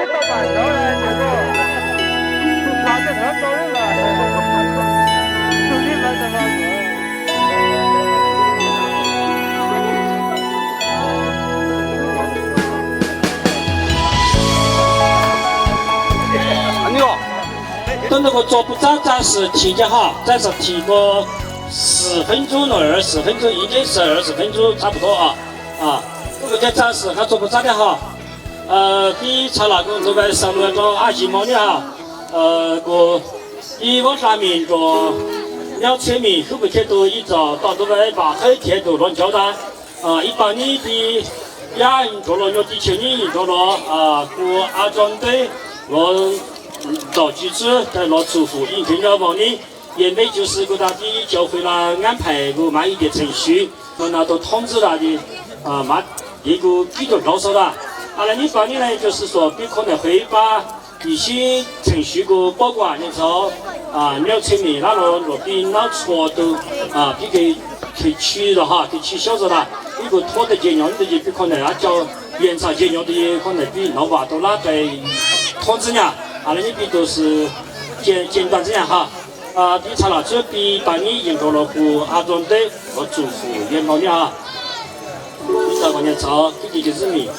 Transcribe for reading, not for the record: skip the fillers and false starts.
到板桥来，结果他这条走人了，兄弟们怎么说？等那个桌布展示提前好，暂时提个10分钟到20分钟，1点20分钟差不多啊。这个展示它桌布展得好，比查那个这个上那个阿基猫的哈，以往上面个2千米后不贴都一早到这个把后贴都乱交代，100米的亚运做了有地球人做了过阿庄队我。到机制在拿祝福，引进了往年原本就是个他的教会了安排个慢一点程序，那都通知了的慢一个比较高手了。那你方面呢，就是说你可能会把一些程序个保管，然后2000米那落比那错都比可取了哈，可取消了啦。一个拖的节量的也可能叫延长节量的也可能比那瓦多那在通知呢。那你比都是简短这样哈，比查了这比把你赢过了和阿庄队和祝福元宝的哈，你找关键找弟弟就是你。